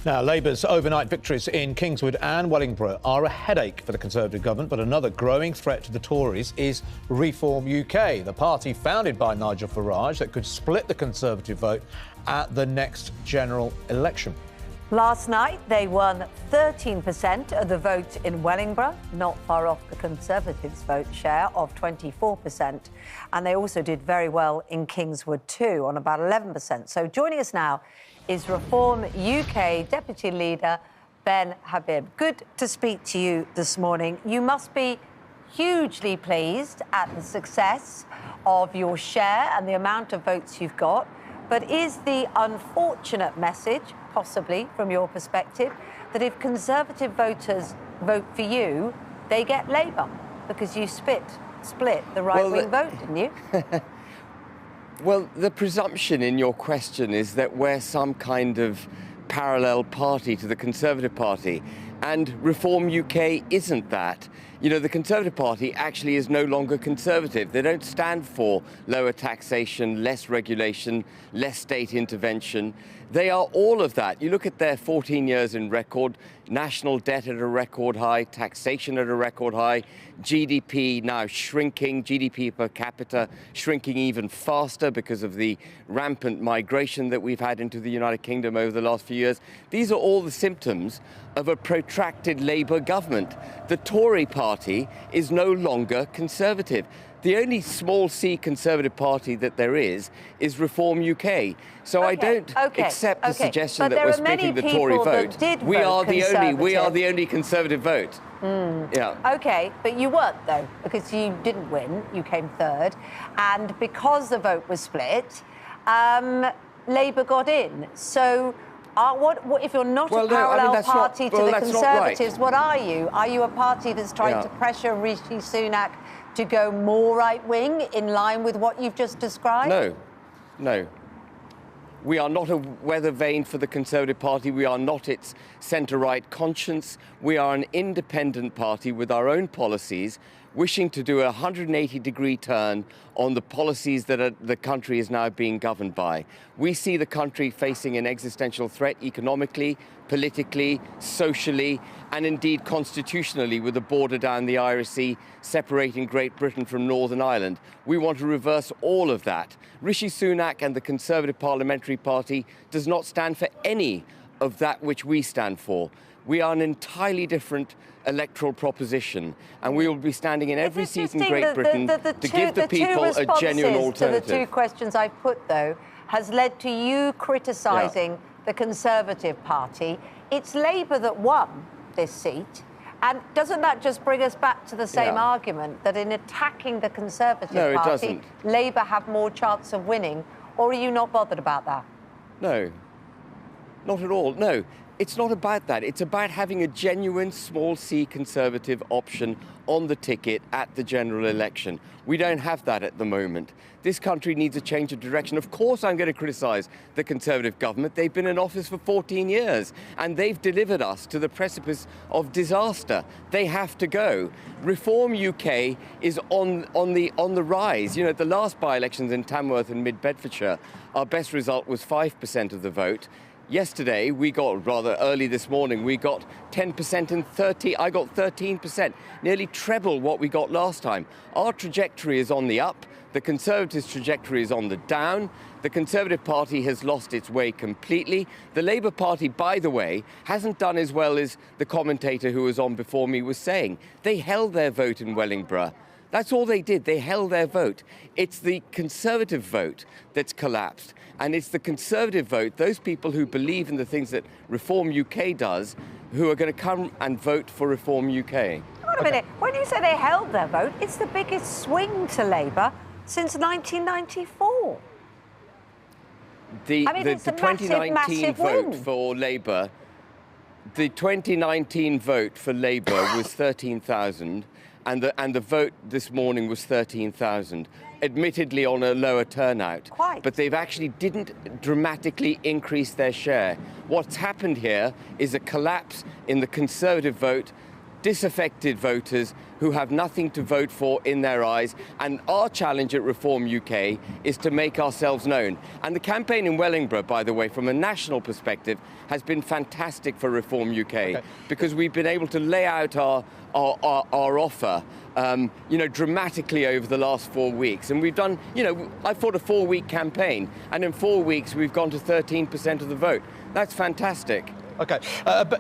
Now, Labour's overnight victories in Kingswood and Wellingborough are a headache for the Conservative government, but another growing threat to the Tories is Reform UK, the party founded by Nigel Farage that could split the Conservative vote at the next general election. Last night, they won 13% of the vote in Wellingborough, not far off the Conservatives' vote share of 24%. And they also did very well in Kingswood too, on about 11%. So joining us now is Reform UK Deputy Leader Ben Habib. Good to speak to you this morning. You must be hugely pleased at the success of your share and the amount of votes you've got. But is the unfortunate message, possibly from your perspective, that if Conservative voters vote for you, they get Labour because you split the right-wing vote, didn't you? Well, the presumption in your question is that we're some kind of parallel party to the Conservative Party, and Reform UK isn't that. You know, the Conservative Party actually is no longer Conservative. They don't stand for lower taxation, less regulation, less state intervention. They are all of that. You look at their 14 years in record, national debt at a record high, taxation at a record high, GDP now shrinking, GDP per capita shrinking even faster because of the rampant migration that we've had into the United Kingdom over the last few years. These are all the symptoms of a protracted Labour government. The Tory party is no longer Conservative. The only small c Conservative party that there is Reform UK. So I don't accept the suggestion that we're splitting the Tory vote. We are the only Conservative vote. Yeah. OK, but you weren't, though, because you didn't win. You came third. And because the vote was split, Labour got in. So what if you're not a parallel party to the Conservatives, what are you? Are you a party that's trying to pressure Rishi Sunak to go more right-wing in line with what you've just described? No. We are not a weather vane for the Conservative Party. We are not its centre-right conscience. We are an independent party with our own policies, wishing to do a 180-degree turn on the policies that the country is now being governed by. We see the country facing an existential threat economically, politically, socially, and indeed constitutionally, with a border down the Irish Sea separating Great Britain from Northern Ireland. We want to reverse all of that. Rishi Sunak and the Conservative Parliamentary Party does not stand for any of that which we stand for. We are an entirely different electoral proposition, and we will be standing in every seat in Great Britain to give the people a genuine alternative. To the two questions I've put, though, has led to you criticising the Conservative Party. It's Labour that won this seat. And doesn't that just bring us back to the same argument, that in attacking the Conservative Party, Labour have more chance of winning? Or are you not bothered about that? No, not at all. No, it's not about that. It's about having a genuine small c Conservative option on the ticket at the general election. We don't have that at the moment. This country needs a change of direction. Of course, I'm going to criticise the Conservative government. They've been in office for 14 years, and they've delivered us to the precipice of disaster. They have to go. Reform UK is on the rise. You know, the last by-elections in Tamworth and Mid-Bedfordshire, our best result was 5% of the vote. Yesterday, we got, rather early this morning, we got 10% and I got 13%, nearly treble what we got last time. Our trajectory is on the up. The Conservatives' trajectory is on the down. The Conservative Party has lost its way completely. The Labour Party, by the way, hasn't done as well as the commentator who was on before me was saying. They held their vote in Wellingborough. That's all they did. They held their vote. It's the Conservative vote that's collapsed. And it's the Conservative vote, those people who believe in the things that Reform UK does, who are going to come and vote for Reform UK. Wait a minute. When you say they held their vote, it's the biggest swing to Labour since 1994. The 2019 vote for Labour, the 2019 vote for Labour was 13,000. And the vote this morning was 13,000, admittedly on a lower turnout. But they've actually didn't dramatically increase their share. What's happened here is a collapse in the Conservative vote disaffected voters who have nothing to vote for in their eyes. And our challenge at Reform UK is to make ourselves known. And the campaign in Wellingborough, by the way, from a national perspective, has been fantastic for Reform UK, because we've been able to lay out our offer, dramatically over the last 4 weeks. And we've done, I fought a 4-week campaign, and in 4 weeks we've gone to 13% of the vote. That's fantastic. OK.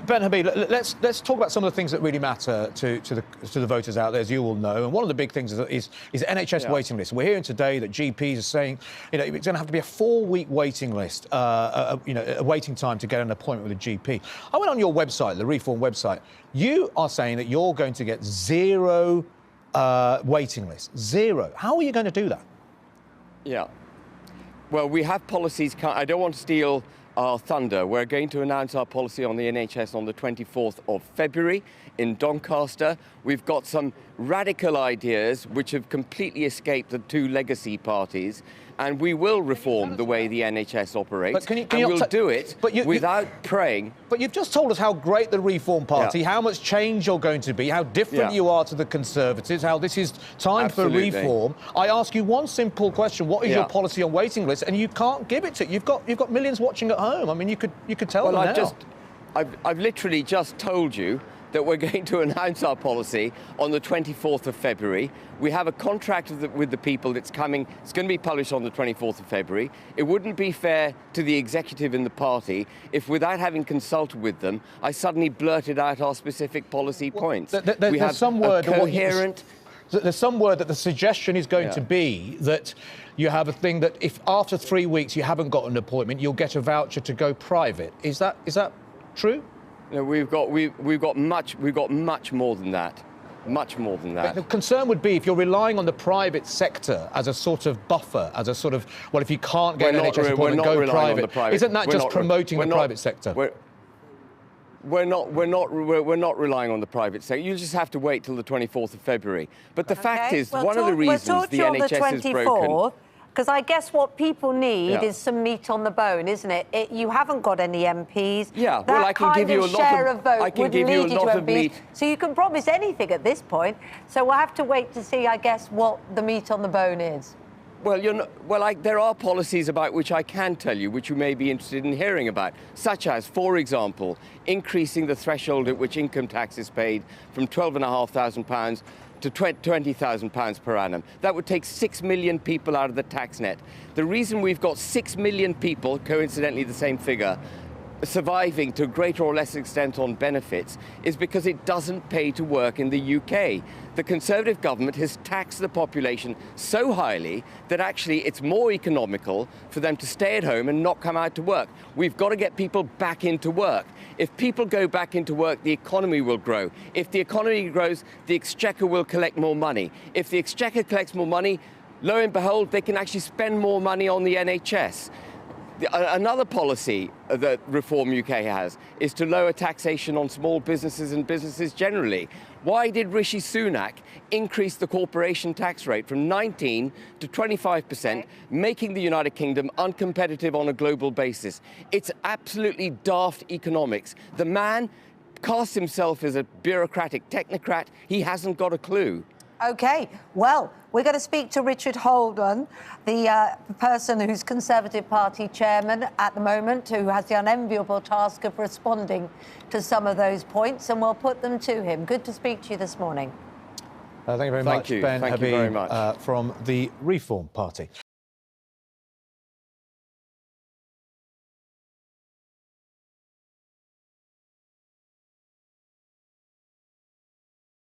Ben Habib, let's talk about some of the things that really matter to the voters out there, as you all know. And one of the big things is NHS waiting lists. We're hearing today that GPs are saying, it's going to have to be a 4-week waiting list, a waiting time to get an appointment with a GP. I went on your website, the Reform website. You are saying that you're going to get 0 waiting lists. 0. How are you going to do that? Yeah. Well, we have policies. I don't want to steal our thunder. We're going to announce our policy on the NHS on the 24th of February in Doncaster. We've got some radical ideas which have completely escaped the 2 legacy parties, and we will reform the way the NHS operates, and we'll do it without praying. But you've just told us how great the Reform Party, how much change you're going to be, how different you are to the Conservatives, how this is time for reform. I ask you one simple question: what is your policy on waiting lists? And you can't give it to. You've got millions watching at home. I mean, you could tell them now. I've literally just told you that we're going to announce our policy on the 24th of February. We have a contract with the people that's coming. It's going to be published on the 24th of February. It wouldn't be fair to the executive in the party if, without having consulted with them, I suddenly blurted out our specific policy points. There's some word that the suggestion is going to be that you have a thing that if after 3 weeks you haven't got an appointment, you'll get a voucher to go private. Is that true? No, we've got much more than that. Much more than that. The concern would be if you're relying on the private sector as a sort of buffer, as a sort of, well, if you can't get an NHS appointment, go private. Isn't that just promoting the private sector? We're not relying on the private sector. You just have to wait till the 24th of February. But the fact is, one of the reasons the NHS is broken. Because I guess what people need is some meat on the bone, isn't it? You haven't got any MPs. Yeah, well, I can give you a lot of vote. I can give you a lot of meat. So you can promise anything at this point. So we'll have to wait to see, I guess, what the meat on the bone is. Well, there are policies about which I can tell you, which you may be interested in hearing about, such as, for example, increasing the threshold at which income tax is paid from £12,500 to £20,000 per annum. That would take 6 million people out of the tax net. The reason we've got 6 million people, coincidentally the same figure, surviving to a greater or less extent on benefits is because it doesn't pay to work in the UK. The Conservative government has taxed the population so highly that actually it's more economical for them to stay at home and not come out to work. We've got to get people back into work. If people go back into work, the economy will grow. If the economy grows, the Exchequer will collect more money. If the Exchequer collects more money, lo and behold, they can actually spend more money on the NHS. Another policy that Reform UK has is to lower taxation on small businesses and businesses generally. Why did Rishi Sunak increase the corporation tax rate from 19 to 25%, making the United Kingdom uncompetitive on a global basis? It's absolutely daft economics. The man casts himself as a bureaucratic technocrat. He hasn't got a clue. OK, well, we're going to speak to Richard Holden, the person who's Conservative Party chairman at the moment, who has the unenviable task of responding to some of those points, and we'll put them to him. Good to speak to you this morning. Thank you very much, Ben Habib, from the Reform Party.